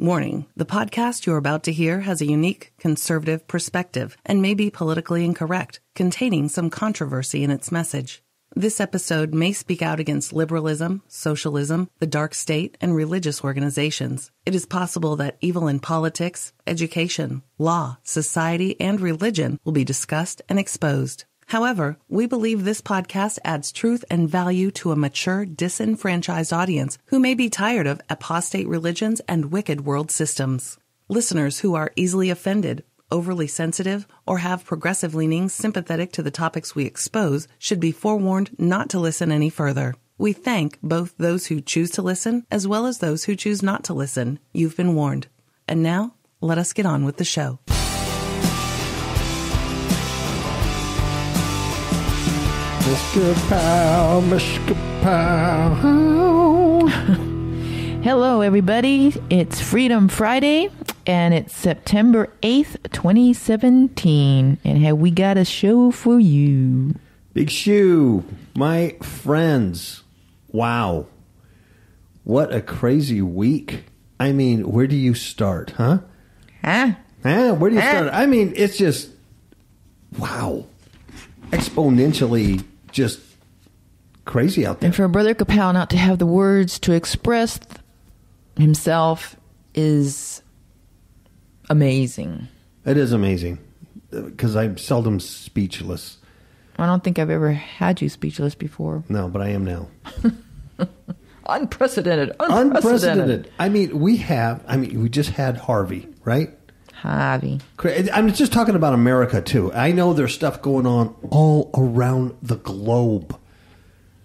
Warning, the podcast you're about to hear has a unique, conservative perspective and may be politically incorrect, containing some controversy in its message. This episode may speak out against liberalism, socialism, the dark state, and religious organizations. It is possible that evil in politics, education, law, society, and religion will be discussed and exposed. However, we believe this podcast adds truth and value to a mature, disenfranchised audience who may be tired of apostate religions and wicked world systems. Listeners who are easily offended, overly sensitive, or have progressive leanings sympathetic to the topics we expose should be forewarned not to listen any further. We thank both those who choose to listen as well as those who choose not to listen. You've been warned. And now, let us get on with the show. Mr. Powell, Mr. Powell. Hello, everybody. It's Freedom Friday, and it's September 8th, 2017. And have we got a show for you? Big shoe, my friends. Wow. What a crazy week. I mean, where do you start, huh? Huh? Where do you start? I mean, it's just, wow. Exponentially just crazy out there. And for Brother Kapow not to have the words to express himself is amazing. It is amazing because I'm seldom speechless. I don't think I've ever had you speechless before. No, but I am now. Unprecedented. I mean, we just had Harvey, right? Harvey. I'm just talking about America, too. I know there's stuff going on all around the globe.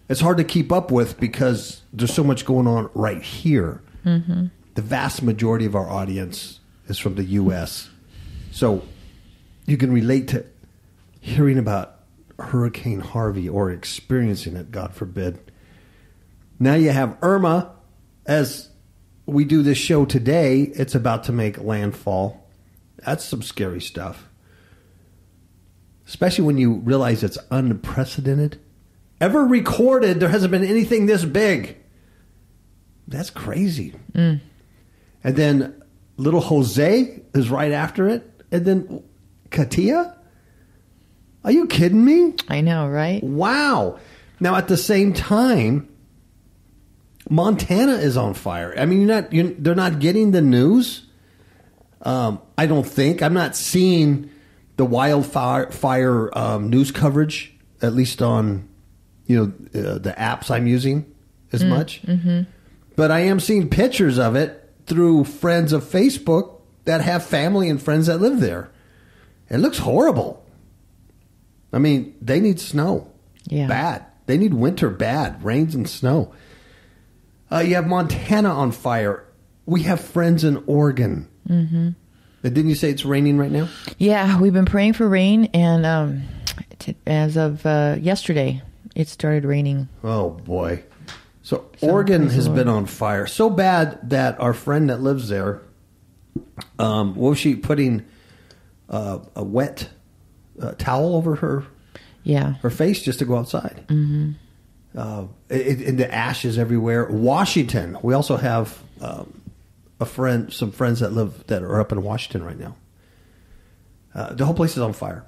It's hard to keep up with because there's so much going on right here. Mm-hmm. The vast majority of our audience is from the U.S. So you can relate to hearing about Hurricane Harvey or experiencing it, God forbid. Now you have Irma. As we do this show today, it's about to make landfall. That's some scary stuff. Especially when you realize it's unprecedented. Ever recorded, there hasn't been anything this big. That's crazy. Mm. And then little Jose is right after it. And then Katia? Are you kidding me? I know, right? Wow. Now, at the same time, Montana is on fire. I mean, they're not getting the news. I don't think. I'm not seeing the wildfire news coverage, at least on the apps I'm using as much. Mm-hmm. But I am seeing pictures of it through friends of Facebook that have family and friends that live there. It looks horrible. I mean, they need snow. Yeah. Bad. They need winter bad. Rains and snow. You have Montana on fire. We have friends in Oregon. Mm-hmm. Didn't you say it's raining right now? Yeah, we've been praying for rain, and as of yesterday, it started raining. Oh, boy. So Oregon has been on fire. So bad that our friend that lives there, what was she putting a wet towel over her face just to go outside? Mm-hmm. And the ashes everywhere. Washington, we also have some friends that are up in Washington right now. The whole place is on fire.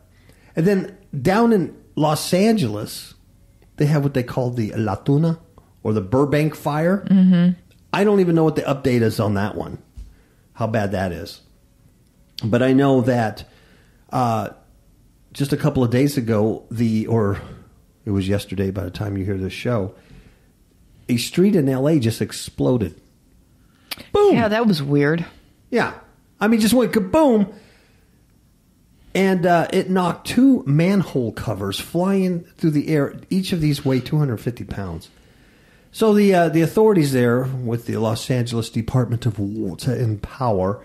And then down in Los Angeles, they have what they call the La Tuna or the Burbank fire. Mm-hmm. I don't even know what the update is on that one, how bad that is. But I know that just a couple of days ago, or it was yesterday by the time you hear this show, a street in L.A. just exploded. Boom. Yeah, that was weird. Yeah. I mean, just went kaboom. And it knocked 2 manhole covers flying through the air. Each of these weigh 250 pounds. So the authorities there with the Los Angeles Department of Water and Power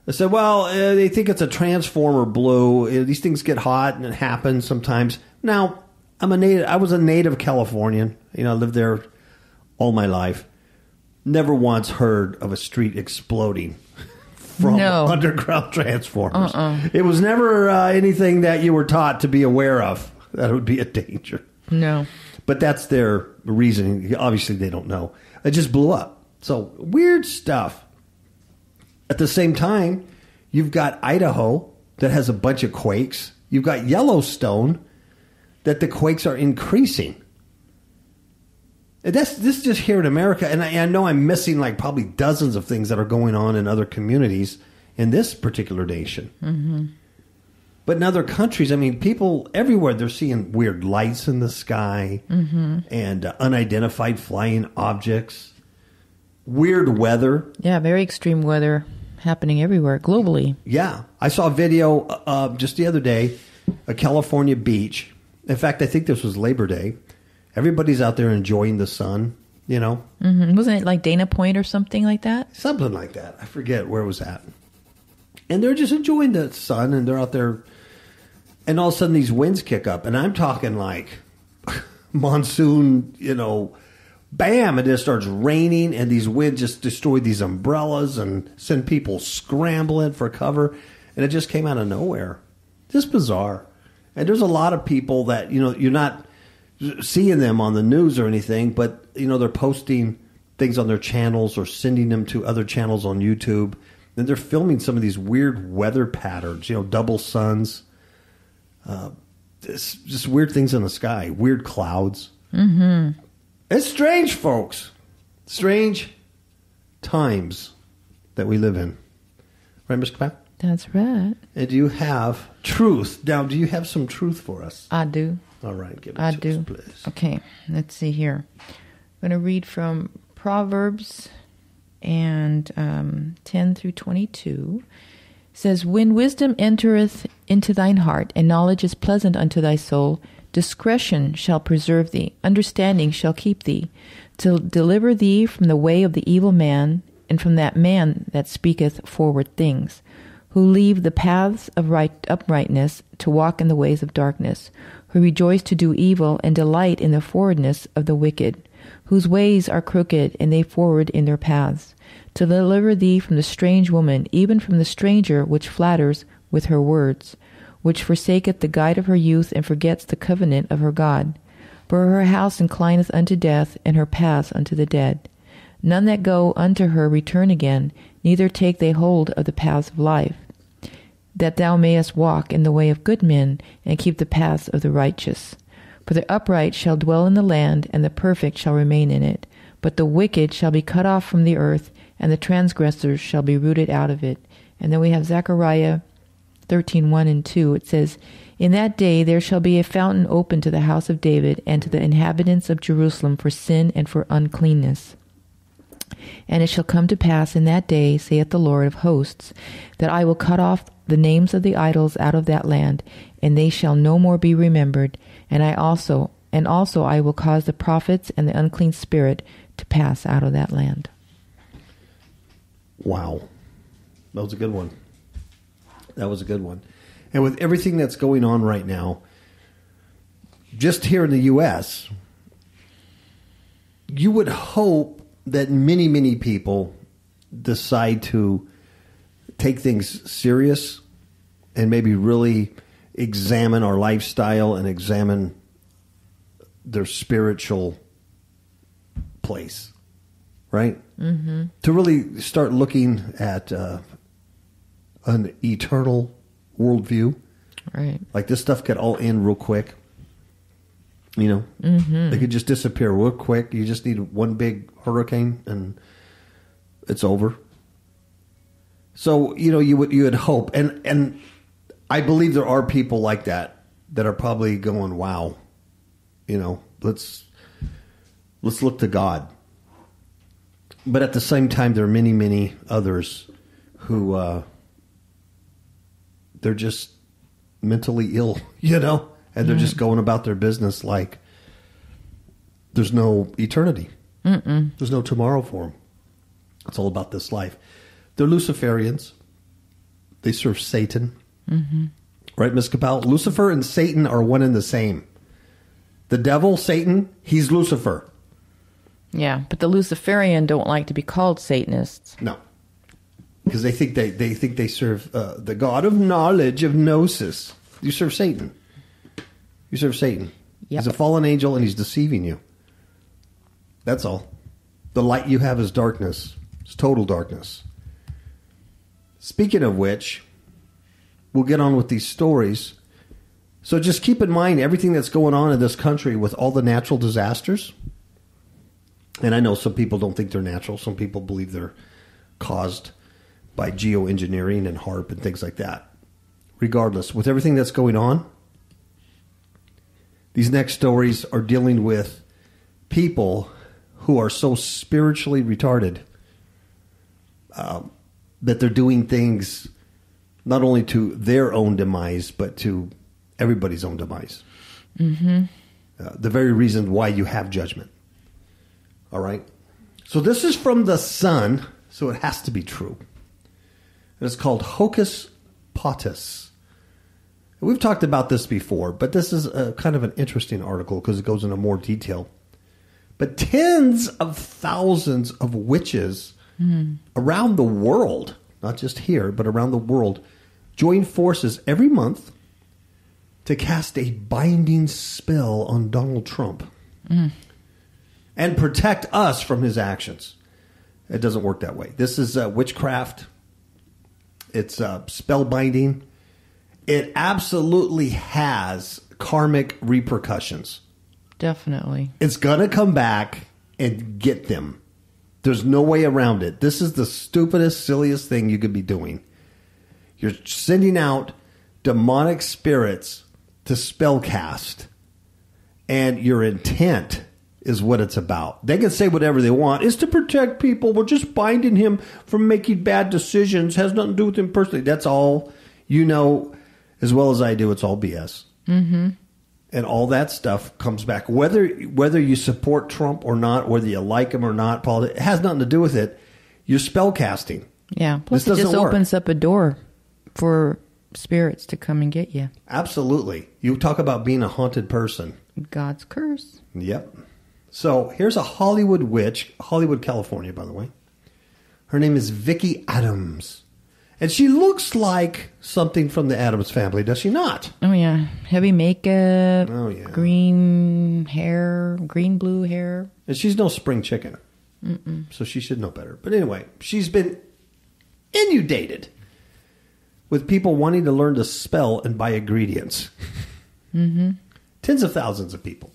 said, well, they think it's a transformer blew. These things get hot and it happens sometimes. Now, I was a native Californian. I lived there all my life. Never once heard of a street exploding from underground transformers. It was never anything that you were taught to be aware of. That would be a danger. No. But that's their reasoning. Obviously, they don't know. It just blew up. So, weird stuff. At the same time, you've got Idaho that has a bunch of quakes. You've got Yellowstone that the quakes are increasing. And this is just here in America. And I know I'm missing like probably dozens of things that are going on in other communities in this particular nation. Mm-hmm. But in other countries, I mean, people everywhere, they're seeing weird lights in the sky and unidentified flying objects, weird weather. Yeah, very extreme weather happening everywhere, globally. Yeah. I saw a video just the other day, a California beach. In fact, I think this was Labor Day. Everybody's out there enjoying the sun, you know. Mm-hmm. Wasn't it like Dana Point or something like that? Something like that. I forget where it was at. And they're just enjoying the sun, and they're out there. And all of a sudden, these winds kick up. And I'm talking like monsoon, you know, bam, and it starts raining. And these winds just destroy these umbrellas and send people scrambling for cover. And it just came out of nowhere. Just bizarre. And there's a lot of people that, you know, you're not seeing them on the news or anything, but, you know, they're posting things on their channels or sending them to other channels on YouTube. And they're filming some of these weird weather patterns, you know, double suns. Just weird things in the sky, weird clouds. Mm-hmm. It's strange, folks. Strange times that we live in. Right, Ms. Pat? That's right. And do you have truth? Now, do you have some truth for us? I do. All right, give it I to do. us, please. Okay, let's see here. I'm going to read from Proverbs and 10 through 22. It says, when wisdom entereth into thine heart, and knowledge is pleasant unto thy soul, discretion shall preserve thee, understanding shall keep thee, to deliver thee from the way of the evil man, and from that man that speaketh forward things, who leave the paths of uprightness to walk in the ways of darkness, who rejoice to do evil and delight in the forwardness of the wicked, whose ways are crooked, and they forward in their paths, to deliver thee from the strange woman, even from the stranger which flatters with her words, which forsaketh the guide of her youth, and forgets the covenant of her God. For her house inclineth unto death, and her paths unto the dead. None that go unto her return again, neither take they hold of the paths of life, that thou mayest walk in the way of good men, and keep the paths of the righteous. For the upright shall dwell in the land, and the perfect shall remain in it. But the wicked shall be cut off from the earth, and the transgressors shall be rooted out of it. And then we have Zechariah 13:1 and 2. It says, in that day there shall be a fountain open to the house of David, and to the inhabitants of Jerusalem for sin and for uncleanness. And it shall come to pass in that day, saith the Lord of hosts, that I will cut off the names of the idols out of that land, and they shall no more be remembered. And also I will cause the prophets and the unclean spirit to pass out of that land. Wow. That was a good one. That was a good one. And with everything that's going on right now, just here in the U.S., you would hope that many, many people decide to take things serious and maybe really examine our lifestyle and examine their spiritual place, right? Mm-hmm. To really start looking at an eternal worldview. Right. Like this stuff could all end real quick. You know, They could just disappear real quick. You just need one big hurricane and it's over. So, you know, you would hope. And I believe there are people like that are probably going, wow, you know, let's look to God. But at the same time, there are many, many others who they're just mentally ill, you know, and they're just going about their business like there's no eternity. Mm-mm. There's no tomorrow for them. It's all about this life. They're Luciferians. They serve Satan. Mm-hmm. Right, Ms. Capel? Lucifer and Satan are one and the same. The devil, Satan, he's Lucifer. Yeah, but the Luciferian don't like to be called Satanists. No. Because they think they serve the God of knowledge, of gnosis. You serve Satan. You serve Satan. Yep. He's a fallen angel and he's deceiving you. That's all. The light you have is darkness. It's total darkness. Speaking of which, we'll get on with these stories. So just keep in mind everything that's going on in this country with all the natural disasters. And I know some people don't think they're natural. Some people believe they're caused by geoengineering and HAARP and things like that. Regardless, with everything that's going on, these next stories are dealing with people who are so spiritually retarded that they're doing things not only to their own demise, but to everybody's own demise. Mm-hmm. The very reason why you have judgment. All right? So this is from the Sun, so it has to be true. And it's called Hocus Pocus. And we've talked about this before, but this is a kind of an interesting article because it goes into more detail. But tens of thousands of witches around the world, not just here, but around the world, join forces every month to cast a binding spell on Donald Trump and protect us from his actions. It doesn't work that way. This is witchcraft. It's spell binding. It absolutely has karmic repercussions. Definitely. It's going to come back and get them. There's no way around it. This is the stupidest, silliest thing you could be doing. You're sending out demonic spirits to spellcast, and your intent is what it's about. They can say whatever they want. It's to protect people. We're just binding him from making bad decisions. Has nothing to do with him personally. That's all. You know as well as I do, it's all BS. Mm-hmm. And all that stuff comes back. Whether you support Trump or not, whether you like him or not, it has nothing to do with it. You're spellcasting. Yeah. Plus, it just opens up a door for spirits to come and get you. Absolutely. You talk about being a haunted person. God's curse. Yep. So here's a Hollywood witch, Hollywood, California, by the way. Her name is Vicki Adams. And she looks like something from the Addams Family, does she not? Oh, yeah. Heavy makeup. Oh, yeah. Green hair. Green-blue hair. And she's no spring chicken. Mm-mm. So she should know better. But anyway, she's been inundated with people wanting to learn to spell and buy ingredients. Mm-hmm. Tens of thousands of people.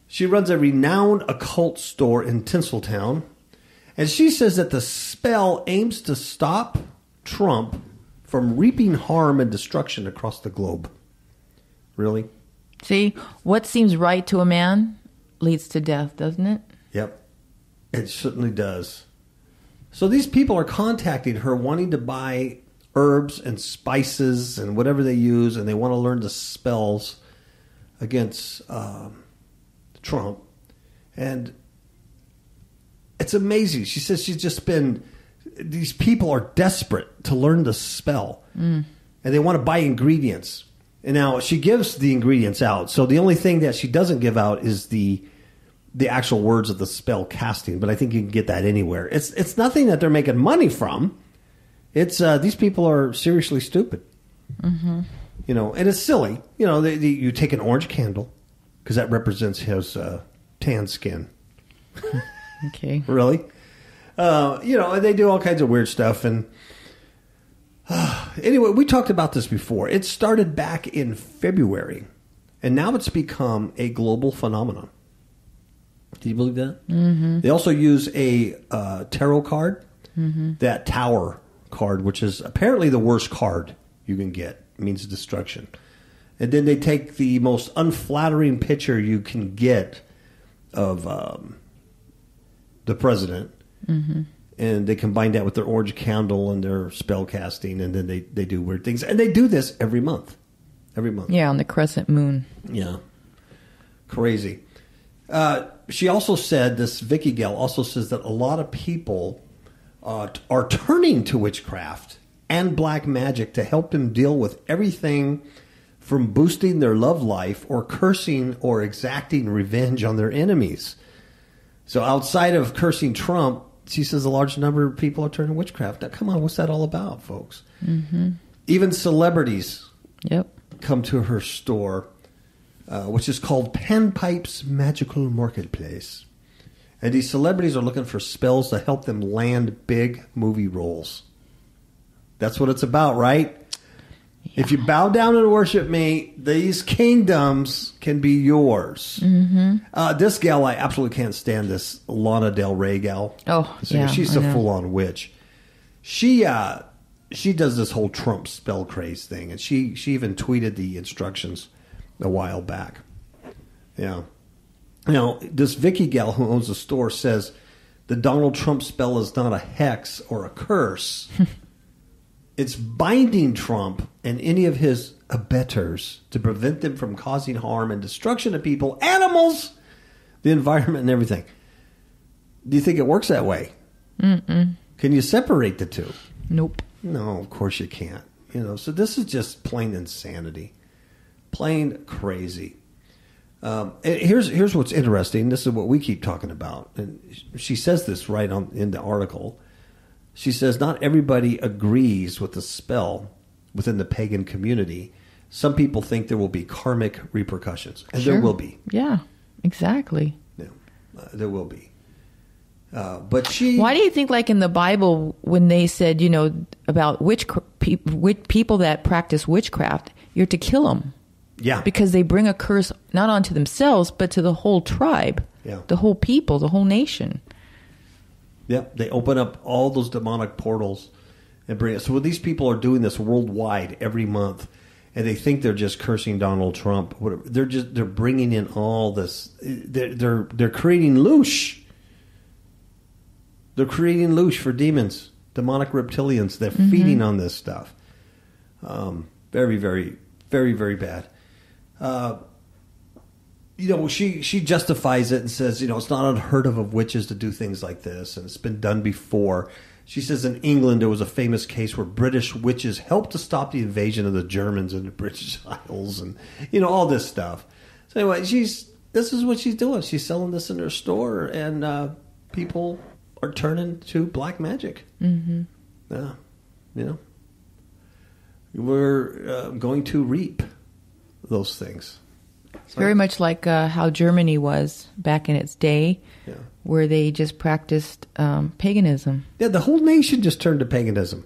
She runs a renowned occult store in Tinseltown. And she says that the spell aims to stop Trump from reaping harm and destruction across the globe. Really? See, what seems right to a man leads to death, doesn't it? Yep. It certainly does. So these people are contacting her wanting to buy herbs and spices and whatever they use, and they want to learn the spells against Trump. And it's amazing. She says she's just been... These people are desperate to learn the spell. And they want to buy ingredients. And now she gives the ingredients out. So the only thing that she doesn't give out is the actual words of the spell casting. But I think you can get that anywhere. It's nothing that they're making money from. It's these people are seriously stupid. Mm-hmm. You know, and it's silly. You know, you take an orange candle because that represents his tan skin. Okay. Really? You know, and they do all kinds of weird stuff. And anyway, we talked about this before. It started back in February, and now it's become a global phenomenon. Do you believe that? Mm-hmm. They also use a tarot card, that Tower card, which is apparently the worst card you can get. It means destruction. And then they take the most unflattering picture you can get of the president. Mm-hmm. And they combine that with their orange candle and their spell casting, and then they do weird things. And they do this every month. Every month. Yeah, on the crescent moon. Yeah. Crazy. She also said, this Vicky gal also says that a lot of people are turning to witchcraft and black magic to help them deal with everything from boosting their love life or cursing or exacting revenge on their enemies. So outside of cursing Trump, she says a large number of people are turning to witchcraft. Now, come on, what's that all about, folks? Mm-hmm. Even celebrities come to her store, which is called Panpipe's Magical Marketplace. And these celebrities are looking for spells to help them land big movie roles. That's what it's about, right? Yeah. If you bow down and worship me, these kingdoms can be yours. Mm-hmm. This gal, I absolutely can't stand this Lana Del Rey gal. Oh, yeah. She's a full-on witch. She does this whole Trump spell craze thing, and she even tweeted the instructions a while back. Yeah. This Vicky gal who owns the store says the Donald Trump spell is not a hex or a curse. It's binding Trump and any of his abettors to prevent them from causing harm and destruction to people, animals, the environment, and everything. Do you think it works that way? Mm-mm. Can you separate the two? Nope. No, of course you can't. So this is just plain insanity. Plain crazy. Here's what's interesting. This is what we keep talking about. And she says this right in the article. She says, not everybody agrees with the spell within the pagan community. Some people think there will be karmic repercussions. And there will be. Yeah, exactly. Yeah, there will be. But she... Why do you think, like in the Bible, when they said, about people that practice witchcraft, you're to kill them? Yeah. Because they bring a curse not onto themselves, but to the whole tribe, the whole people, the whole nation. Yep, they open up all those demonic portals and bring it. So when these people are doing this worldwide every month, and they think they're just cursing Donald Trump, whatever, they're bringing in all this. They're creating loosh. They're creating loosh for demons, demonic reptilians. They're feeding on this stuff. Very, very, very, very bad. She justifies it and says, it's not unheard of witches to do things like this, and it's been done before. She says in England there was a famous case where British witches helped to stop the invasion of the Germans in the British Isles, and all this stuff. So anyway, this is what she's doing. She's selling this in her store, and people are turning to black magic. Mm-hmm. Yeah, we're going to reap those things. Very much like how Germany was back in its day, where they just practiced paganism. Yeah, the whole nation just turned to paganism.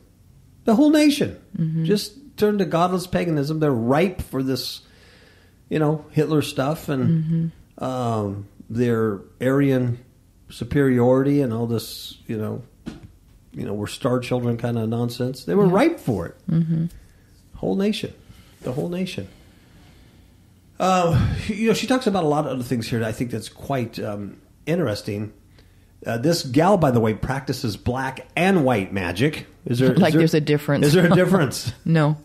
The whole nation just turned to godless paganism. They're ripe for this, Hitler stuff and their Aryan superiority and all this, we're star children kind of nonsense. They were ripe for it. Mm-hmm. Whole nation. The whole nation. She talks about a lot of other things here that I think that's quite interesting. This gal, by the way, practices black and white magic. There's a difference. Is there a difference? No.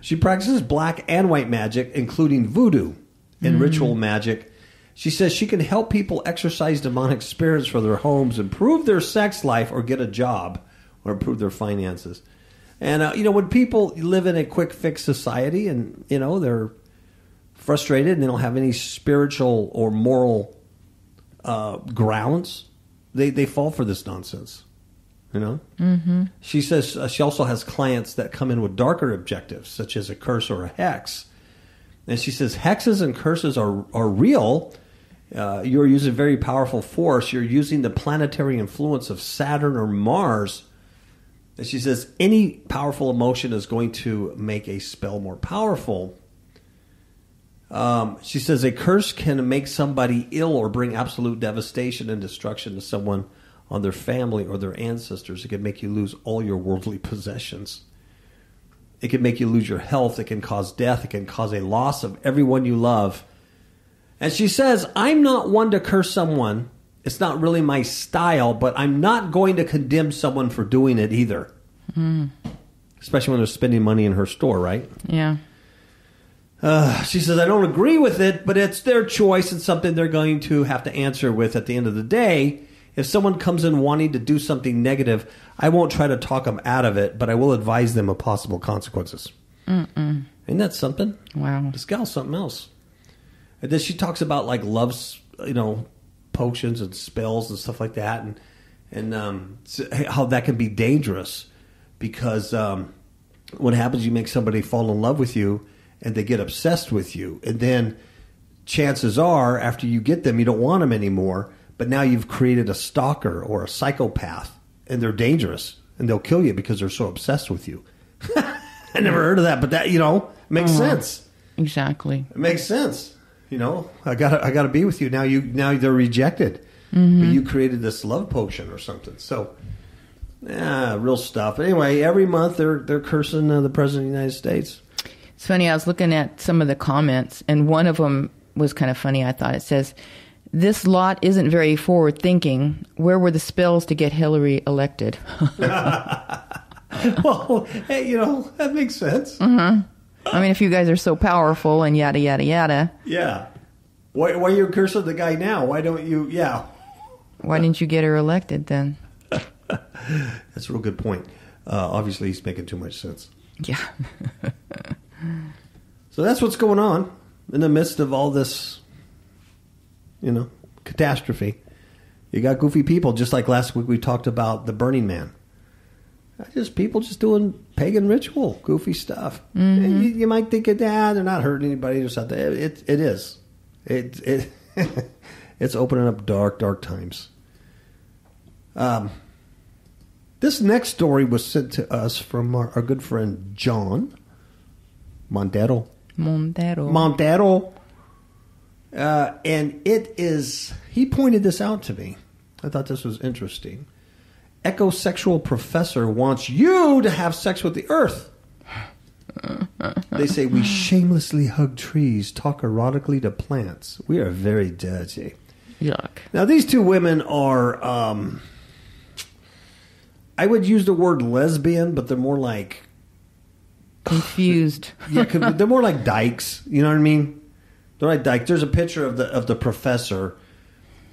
She practices black and white magic, including voodoo and ritual magic. She says she can help people exorcise demonic spirits for their homes, improve their sex life, or get a job, or improve their finances. And, when people live in a quick fix society and, they're frustrated and they don't have any spiritual or moral grounds, they fall for this nonsense. Mm-hmm. She says she also has clients that come in with darker objectives, such as a curse or a hex. And she says hexes and curses are real. You're using very powerful force. You're using the planetary influence of Saturn or Mars. And she says any powerful emotion is going to make a spell more powerful. She says a curse can make somebody ill or bring absolute devastation and destruction to someone on their family or their ancestors. It can make you lose all your worldly possessions. It can make you lose your health. It can cause death. It can cause a loss of everyone you love. And she says, I'm not one to curse someone. It's not really my style, but I'm not going to condemn someone for doing it either. Mm. Especially when they're spending money in her store, right? Yeah. She says, I don't agree with it, but it's their choice and something they're going to have to answer with at the end of the day. If someone comes in wanting to do something negative, I won't try to talk them out of it, but I will advise them of possible consequences. Ain't that something? Wow. This gal's something else. And then she talks about like love's, potions and spells and stuff like that, and how that can be dangerous because what happens, you make somebody fall in love with you and they get obsessed with you, and then chances are after you get them, you don't want them anymore, but now you've created a stalker or a psychopath, and they're dangerous. and they'll kill you because they're so obsessed with you. I never heard of that, but that, makes sense. Exactly. It makes sense. I gotta be with you. Now they're rejected. Mm-hmm. But you created this love potion or something. So, real stuff. But anyway, every month they're cursing the President of the United States. It's funny, I was looking at some of the comments, and one of them was kind of funny, I thought. It says, "This lot isn't very forward-thinking. Where were the spells to get Hillary elected?" Well, hey, that makes sense. Mm-hmm. I mean, if you guys are so powerful and yada, yada, yada. Yeah. Why are you cursing the guy now? Why don't you, Why didn't you get her elected then? That's a real good point. Obviously, he's making too much sense. Yeah. So that's what's going on in the midst of all this, catastrophe. You got goofy people, just like last week we talked about the Burning Man. People just doing pagan ritual, goofy stuff. Mm-hmm. You might think they're not hurting anybody or something. It is. It's opening up dark times. This next story was sent to us from our good friend John Montero. And it is, he pointed this out to me. I thought this was interesting. Ecosexual professor wants you to have sex with the earth. They say we shamelessly hug trees, talk erotically to plants. We are very dirty. Yuck. Now, these two women are, I would use the word lesbian, but they're more like... confused. Yeah, they're more like dykes. You know what I mean? They're like dykes. There's a picture of the professor,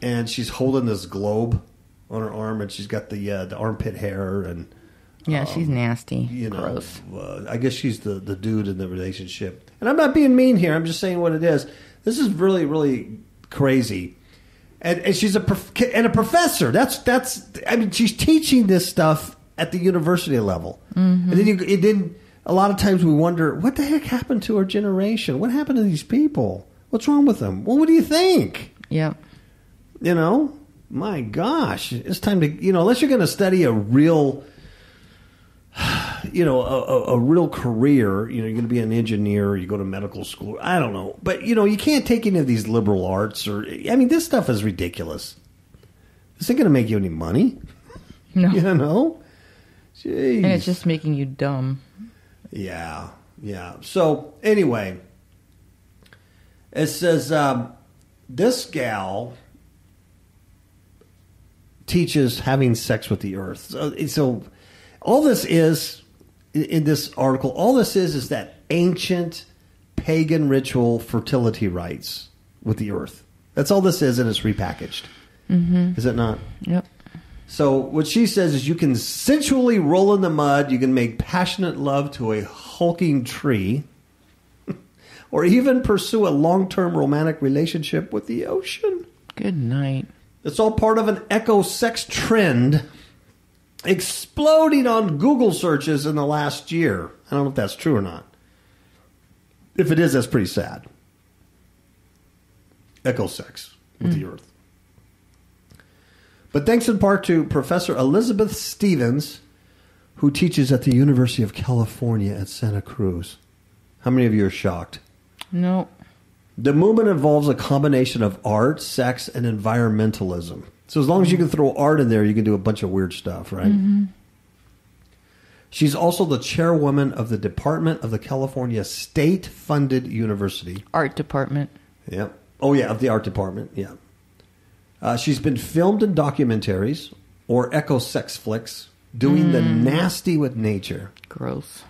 and she's holding this globe on her arm, and she's got the armpit hair, and she's nasty. Gross. I guess she's the dude in the relationship. And I'm not being mean here. I'm just saying what it is. This is really, really crazy. And she's a professor. That's. I mean, she's teaching this stuff at the university level. Mm-hmm. And then a lot of times we wonder, what the heck happened to our generation? What happened to these people? What's wrong with them? Well, what do you think? Yeah. My gosh, it's time to, unless you're going to study a real, a real career, you're going to be an engineer, you go to medical school, I don't know. But, you can't take any of these liberal arts this stuff is ridiculous. This ain't going to make you any money. No. Jeez. And it's just making you dumb. Yeah. So, anyway, it says, this gal teaches having sex with the earth. So all this is, in this article, all this is that ancient pagan ritual fertility rites with the earth. That's all this is, and it's repackaged. Mm-hmm. Is it not? Yep. So what she says is you can sensually roll in the mud, you can make passionate love to a hulking tree, or even pursue a long-term romantic relationship with the ocean. Good night. It's all part of an eco-sex trend exploding on Google searches in the last year. I don't know if that's true or not. If it is, that's pretty sad. Eco-sex with the earth. But thanks in part to Professor Elizabeth Stevens, who teaches at the University of California at Santa Cruz. How many of you are shocked? No. The movement involves a combination of art, sex, and environmentalism. So as long as you can throw art in there, you can do a bunch of weird stuff, right? Mm-hmm. She's also the chairwoman of the Department of the California State-funded University. Art department. Yeah. Oh, yeah, of the art department, yeah. She's been filmed in documentaries or eco-sex flicks doing the nasty with nature. Gross.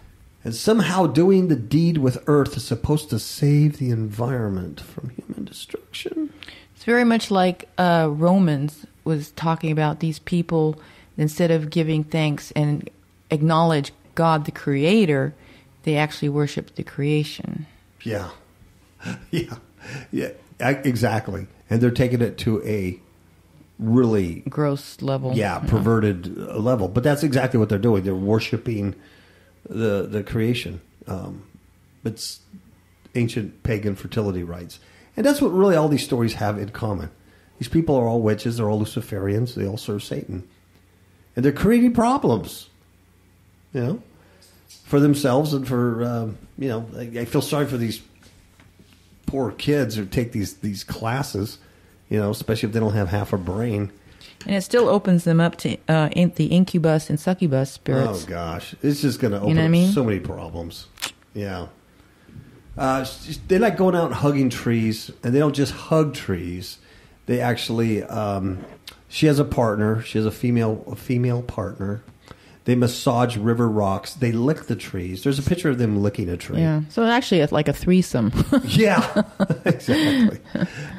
And somehow doing the deed with Earth is supposed to save the environment from human destruction. It's very much like Romans was talking about these people, instead of giving thanks and acknowledge God the Creator, they actually worship the creation. Yeah. Exactly. And they're taking it to a really gross level. Yeah, perverted level. But that's exactly what they're doing. They're worshiping the creation. It's ancient pagan fertility rites. And that's what really all these stories have in common. These people are all witches. They're all Luciferians. They all serve Satan. And they're creating problems. for themselves and for, I feel sorry for these poor kids who take these classes, especially if they don't have half a brain. And it still opens them up to the incubus and succubus spirits. Oh, gosh. It's just going to open up so many problems. Yeah. They like going out and hugging trees, and they don't just hug trees. They actually, she has a partner. She has a female partner. They massage river rocks. They lick the trees. There's a picture of them licking a tree. Yeah. So actually, it's like a threesome. Yeah, exactly.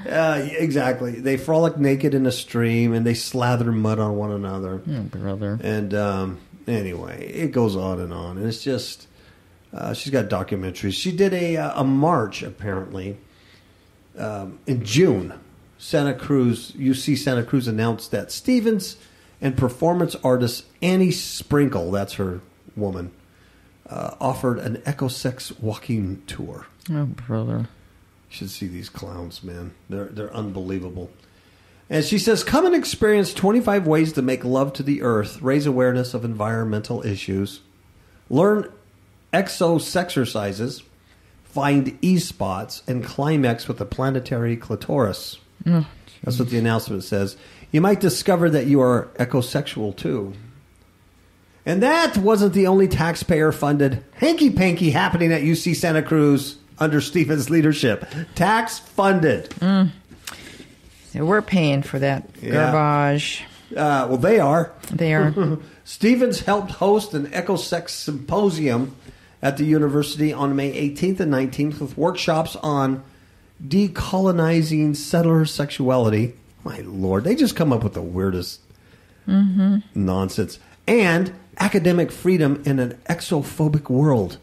Exactly. They frolic naked in a stream, and they slather mud on one another. Oh, brother. And anyway, it goes on, and it's just... she's got documentaries. She did a march, apparently, in June. Santa Cruz, UC Santa Cruz announced that Stevens and performance artist Annie Sprinkle, that's her woman, offered an eco-sex walking tour. Oh, brother. You should see these clowns, man. They're unbelievable. And she says, come and experience 25 ways to make love to the earth, raise awareness of environmental issues, learn exo-sexercises, find E-spots, and climax with a planetary clitoris. Oh, that's what the announcement says. You might discover that you are ecosexual, too. And that wasn't the only taxpayer-funded hanky-panky happening at UC Santa Cruz under Stevens' leadership. Tax-funded. So we're paying for that garbage. Well, they are. They are. Stevens helped host an ecosex symposium at the university on May 18th and 19th with workshops on decolonizing settler sexuality. My Lord, they just come up with the weirdest nonsense. And academic freedom in an exophobic world.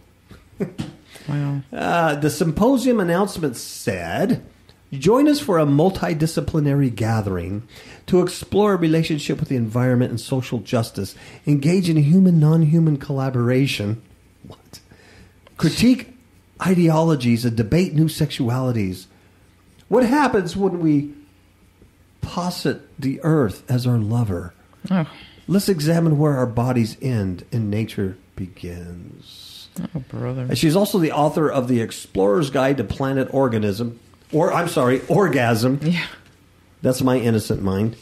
Wow. The symposium announcement said, join us for a multidisciplinary gathering to explore a relationship with the environment and social justice, engage in human-non-human collaboration, critique ideologies and debate new sexualities. What happens when we posit the earth as our lover? Oh. Let's examine where our bodies end and nature begins. Oh, brother. And she's also the author of The Explorer's Guide to Planet Orgasm. Yeah. That's my innocent mind.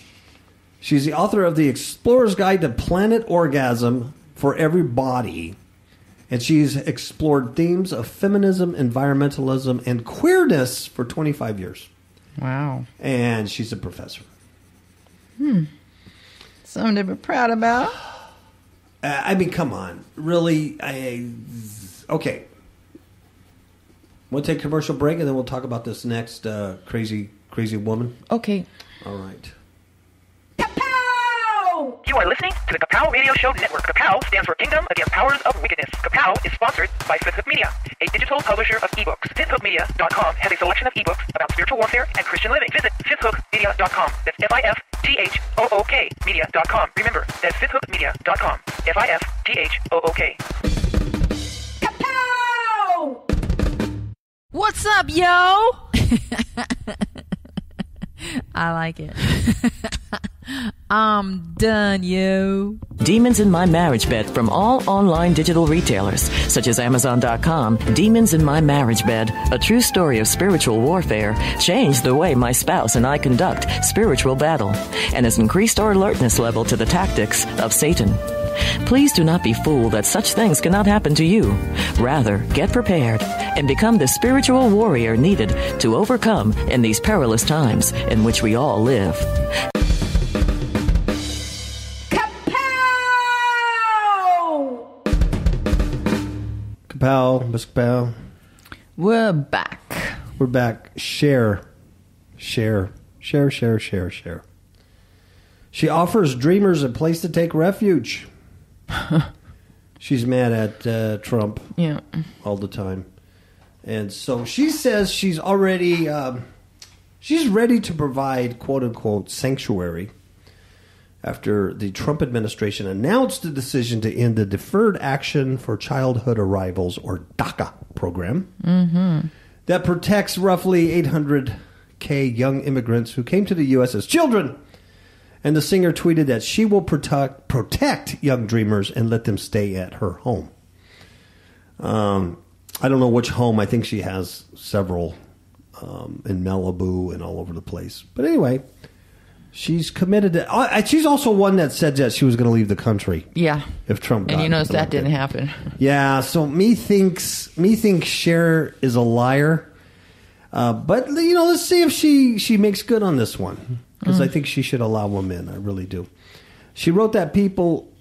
She's the author of The Explorer's Guide to Planet Orgasm for Every Body. And she's explored themes of feminism, environmentalism, and queerness for 25 years. Wow. And she's a professor. Something to be proud about. I mean, come on. Really? Okay. We'll take a commercial break, and then we'll talk about this next crazy woman. Okay. All right. Kapow! You are listening to the Kapow Radio Show Network. Kapow stands for Kingdom Against Powers of Wickedness. Kapow is sponsored by Fifth Hook Media, a digital publisher of ebooks. FifthHookMedia.com has a selection of ebooks about spiritual warfare and Christian living. Visit FifthHookMedia.com. That's FIFTHOOK Media.com. Remember, that's FifthHookMedia.com. FIFTHOOK. Kapow! What's up, yo? I like it. I'm done, yo. Demons in My Marriage Bed from all online digital retailers, such as Amazon.com. Demons in My Marriage Bed, a true story of spiritual warfare, changed the way my spouse and I conduct spiritual battle, and has increased our alertness level to the tactics of Satan. Please do not be fooled that such things cannot happen to you. Rather, get prepared and become the spiritual warrior needed to overcome in these perilous times in which we all live. Kapow, Miss Kapow. We're back. We're back. Cher. She offers dreamers a place to take refuge. She's mad at Trump all the time. And so she says she's already, she's ready to provide, quote unquote, sanctuary after the Trump administration announced the decision to end the Deferred Action for Childhood Arrivals, or DACA program, that protects roughly 800K young immigrants who came to the U.S. as children And the singer tweeted that she will protect young dreamers and let them stay at her home. I don't know which home. I think she has several in Malibu and all over the place. But anyway, she's committed to... she's also one that said that she was going to leave the country. Yeah. If Trump got And you notice that elected. didn't happen. Yeah, so me thinks Cher is a liar. But, let's see if she makes good on this one. Because I think she should allow them in. I really do. She wrote that people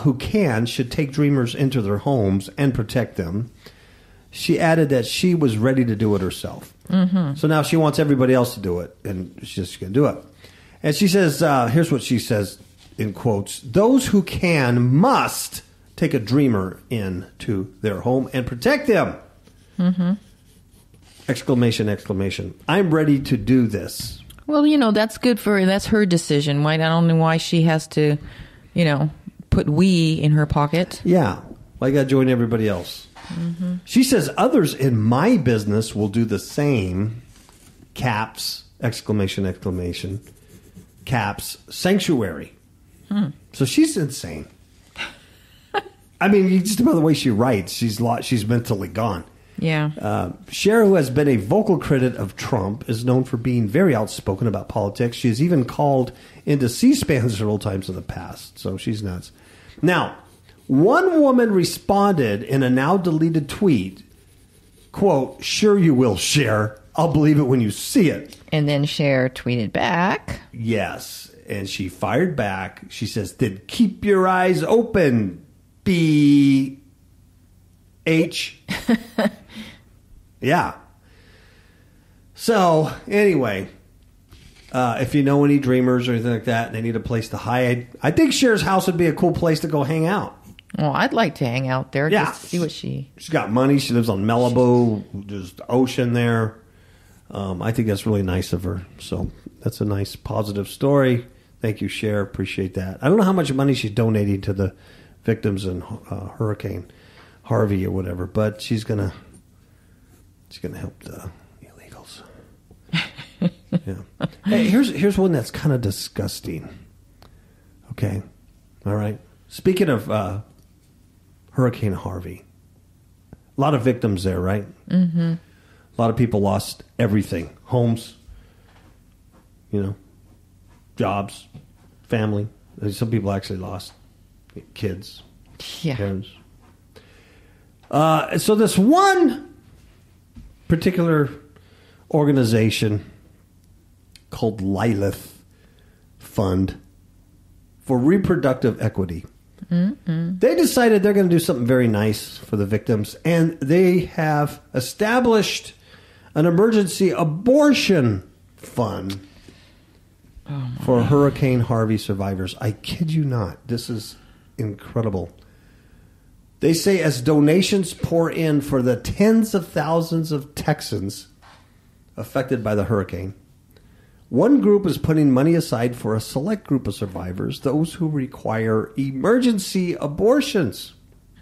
who should take dreamers into their homes and protect them. She added that she was ready to do it herself. Mm-hmm. So now she wants everybody else to do it. And she's just going to do it. And she says, here's what she says in quotes. Those who must take a dreamer into their home and protect them. Mm-hmm. Exclamation, exclamation. I'm ready to do this. Well, that's good for her. That's her decision. I don't know why she has to, put we in her pocket. Yeah. Well, I got to join everybody else. Mm-hmm. She says others in my business will do the same. Caps, exclamation, exclamation. Caps, sanctuary. So she's insane. I mean, just about the way she writes, she's mentally gone. Yeah. Cher, who has been a vocal critic of Trump, is known for being very outspoken about politics. She has even called into C-SPAN several times in the past. So she's nuts. Now, one woman responded in a now-deleted tweet, quote, "Sure you will, Cher. I'll believe it when you see it." And then Cher tweeted back. Yes. And she fired back. She says, "Then keep your eyes open, B-H." Yeah. So, anyway, if you know any dreamers or anything like that, and they need a place to hide, I think Cher's house would be a cool place to go hang out. Well, I'd like to hang out there just to see what She's got money. She lives on Malibu. There's the ocean there. I think that's really nice of her. So, that's a nice, positive story. Thank you, Cher. Appreciate that. I don't know how much money she's donating to the victims in Hurricane Harvey or whatever, but she's gonna help the illegals. Yeah. Hey, here's one that's kind of disgusting. Okay, all right. Speaking of Hurricane Harvey, a lot of victims there, right? Mm-hmm. A lot of people lost everything: homes, jobs, family. Some people actually lost kids, parents. So this one particular organization called Lilas Fun for Reproductive Equity. Mm-mm. They decided they're going to do something very nice for the victims, and they have established an emergency abortion fund for Hurricane Harvey survivors. I kid you not. This is incredible. They say as donations pour in for the tens of thousands of Texans affected by the hurricane, one group is putting money aside for a select group of survivors, those who require emergency abortions.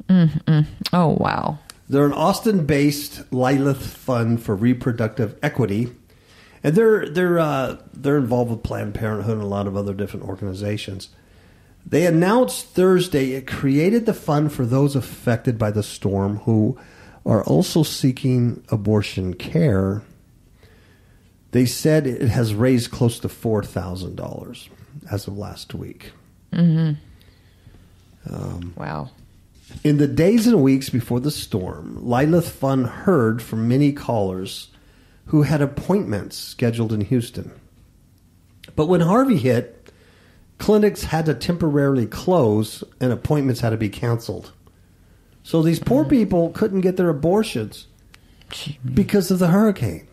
Mm-mm. Oh, wow. They're an Austin-based Lilas Fun for Reproductive Equity, and they're involved with Planned Parenthood and a lot of other different organizations. They announced Thursday it created the fund for those affected by the storm who are also seeking abortion care. They said it has raised close to $4,000 as of last week. Mm-hmm. Wow. In the days and weeks before the storm, Lilas Fun heard from many callers who had appointments scheduled in Houston. But when Harvey hit, clinics had to temporarily close and appointments had to be canceled. So these poor people couldn't get their abortions because of the hurricane.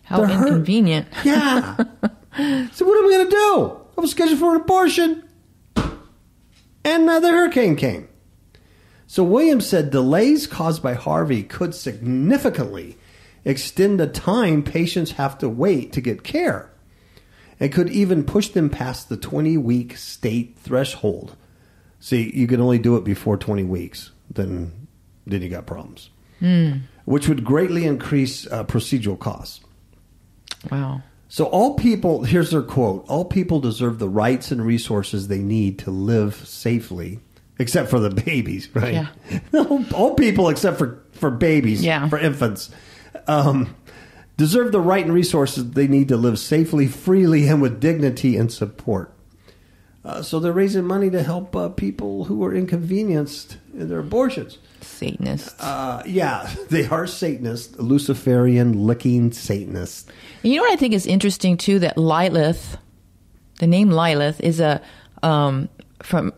How inconvenient. Yeah. So what am I going to do? I was scheduled for an abortion and the hurricane came. So Williams said delays caused by Harvey could significantly extend the time patients have to wait to get care. It could even push them past the 20-week state threshold. See, you can only do it before 20 weeks. Then you got problems. Which would greatly increase procedural costs. Wow. So all people, here's their quote, all people deserve the rights and resources they need to live safely, except for the babies, right? Yeah. All people except for babies, for infants, deserve the right and resources they need to live safely, freely, and with dignity and support. So they're raising money to help people who are inconvenienced in their abortions. Satanists. Yeah, they are Satanists, Luciferian licking Satanists. And you know what I think is interesting too? That Lilith, the name Lilith, is from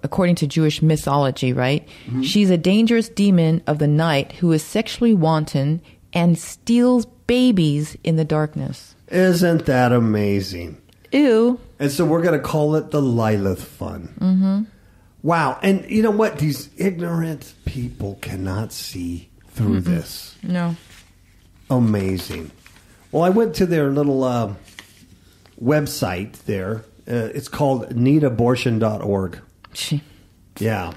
according to Jewish mythology, right? Mm-hmm. She's a dangerous demon of the night who is sexually wanton and steals babies in the darkness. Isn't that amazing? Ew. And so we're going to call it the Lilas Fun. Mm-hmm. Wow. And you know what? These ignorant people cannot see through this. No. Amazing. Well, I went to their little website there. It's called needabortion.org. Yeah.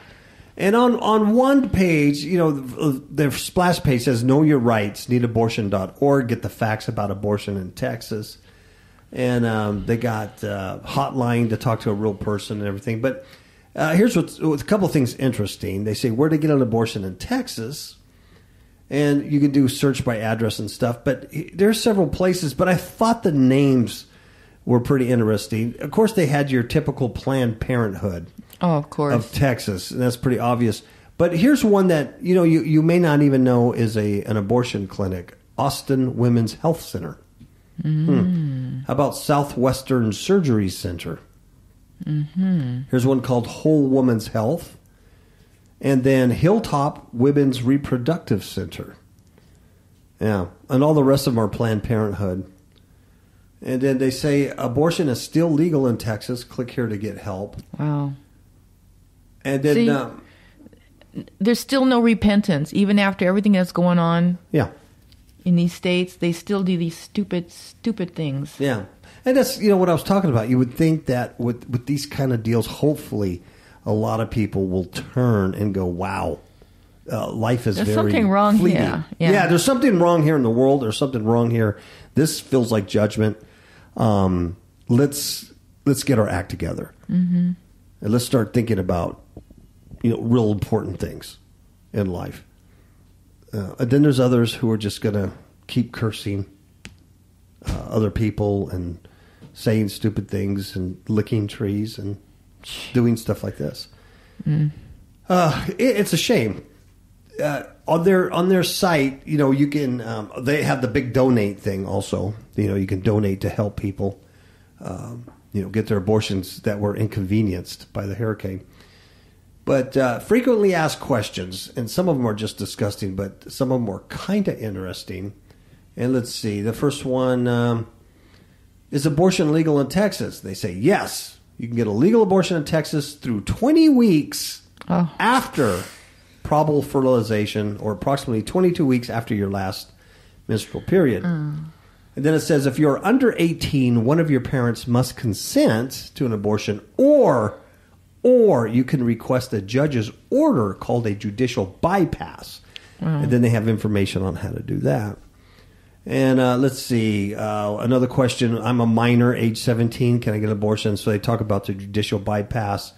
And on one page, you know, their splash page says, know your rights, needabortion.org, get the facts about abortion in Texas. And they got a hotline to talk to a real person and everything. But here's what's a couple of things interesting. They say where to get an abortion in Texas. And you can do search by address and stuff. But there's several places. But I thought the names were pretty interesting. Of course, they had your typical Planned Parenthood. Oh, of course. Of Texas. And that's pretty obvious. But here's one that, you know, you may not even know is an abortion clinic. Austin Women's Health Center. Mm. How about Southwestern Surgery Center? Mm-hmm. Here's one called Whole Woman's Health. And then Hilltop Women's Reproductive Center. Yeah. And all the rest of them are Planned Parenthood. And then they say abortion is still legal in Texas. Click here to get help. Wow. And then there's still no repentance. Even after everything that's going on. Yeah. In these states, they still do these stupid things. Yeah. And that's, you know, what I was talking about. You would think that with these kind of deals, hopefully a lot of people will turn and go, wow, life is there's very something wrong fleeting. here. Yeah, there's something wrong here in the world. There's something wrong here. This feels like judgment. Let's get our act together. Mm-hmm. And let's start thinking about, you know, real important things in life. And then there's others who are just going to keep cursing other people and saying stupid things and licking trees and doing stuff like this. Mm. It's a shame. On their site, you know, you can they have the big donate thing also. You know, you can donate to help people, you know, get their abortions that were inconvenienced by the hurricane. But frequently asked questions, and some of them are just disgusting, but some of them are kind of interesting. And let's see. The first one, is abortion legal in Texas? They say, yes. You can get a legal abortion in Texas through 20 weeks after probable fertilization, or approximately 22 weeks after your last menstrual period. And then it says, if you're under 18, one of your parents must consent to an abortion, or you can request a judge's order called a judicial bypass. And then they have information on how to do that. And let's see, another question. I'm a minor, age 17. Can I get an abortion? So they talk about the judicial bypass.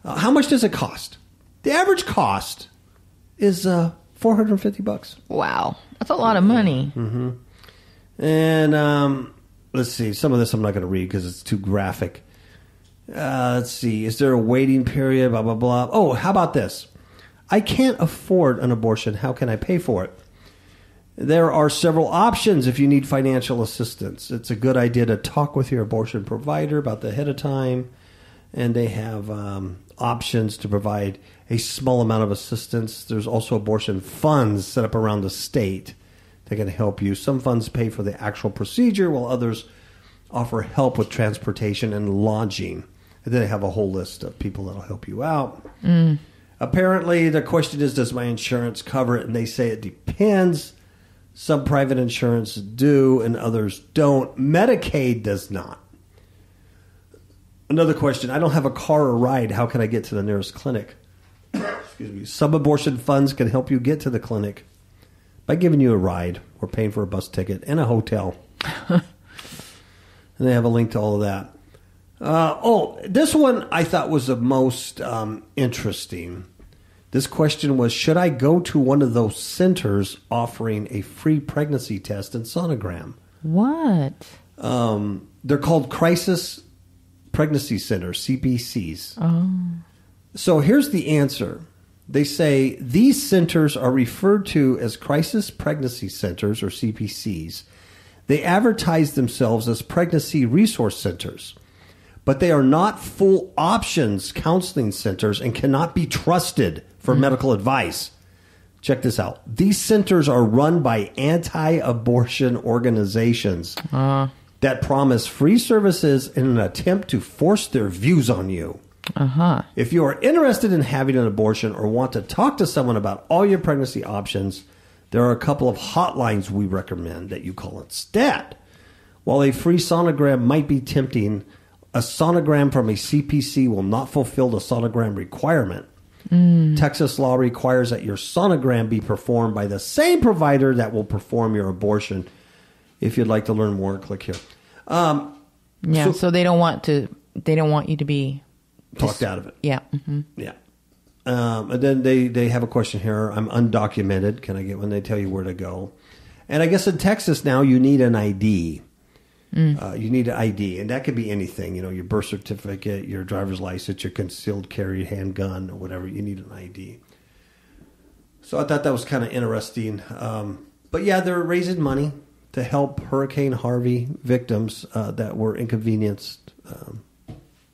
How much does it cost? The average cost is $450. Wow. That's a lot of money. Mm-hmm. And let's see. Some of this I'm not going to read because it's too graphic. Let's see. Is there a waiting period? Blah, blah, blah. Oh, how about this? I can't afford an abortion. How can I pay for it? There are several options if you need financial assistance. It's a good idea to talk with your abortion provider about that ahead of time. And they have options to provide a small amount of assistance. There's also abortion funds set up around the state that can help you. Some funds pay for the actual procedure, while others offer help with transportation and lodging. And then they have a whole list of people that will help you out. Apparently, the question is, does my insurance cover it? And they say it depends. Some private insurance do and others don't. Medicaid does not. Another question. I don't have a car or ride. How can I get to the nearest clinic? Excuse me. Some abortion funds can help you get to the clinic by giving you a ride or paying for a bus ticket and a hotel. And they have a link to all of that. This one I thought was the most interesting. This question was, should I go to one of those centers offering a free pregnancy test and sonogram? What? They're called Crisis Pregnancy Centers, CPCs. Oh. So here's the answer. They say these centers are referred to as Crisis Pregnancy Centers, or CPCs. They advertise themselves as pregnancy resource centers, but they are not full options counseling centers and cannot be trusted for medical advice. Check this out. These centers are run by anti-abortion organizations that promise free services in an attempt to force their views on you. If you are interested in having an abortion or want to talk to someone about all your pregnancy options, there are a couple of hotlines we recommend that you call instead. While a free sonogram might be tempting, a sonogram from a CPC will not fulfill the sonogram requirement. Texas law requires that your sonogram be performed by the same provider that will perform your abortion. If you'd like to learn more, click here. So they don't want you to be talked out of it. Yeah. Yeah. And then they have a question here. I'm undocumented. Can I get when they tell you where to go? And I guess in Texas now you need an ID. You need an ID, and that could be anything. You know, your birth certificate, your driver's license, your concealed carry handgun, or whatever. You need an ID. So I thought that was kind of interesting. But yeah, they're raising money to help Hurricane Harvey victims that were inconvenienced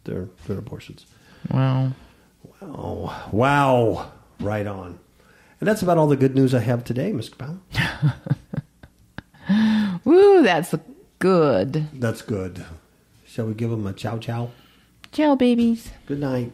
their abortions. Wow. Right on. And that's about all the good news I have today, Ms. Powell. Woo, that's good. That's good. Shall we give them a ciao ciao? Ciao, babies. Good night.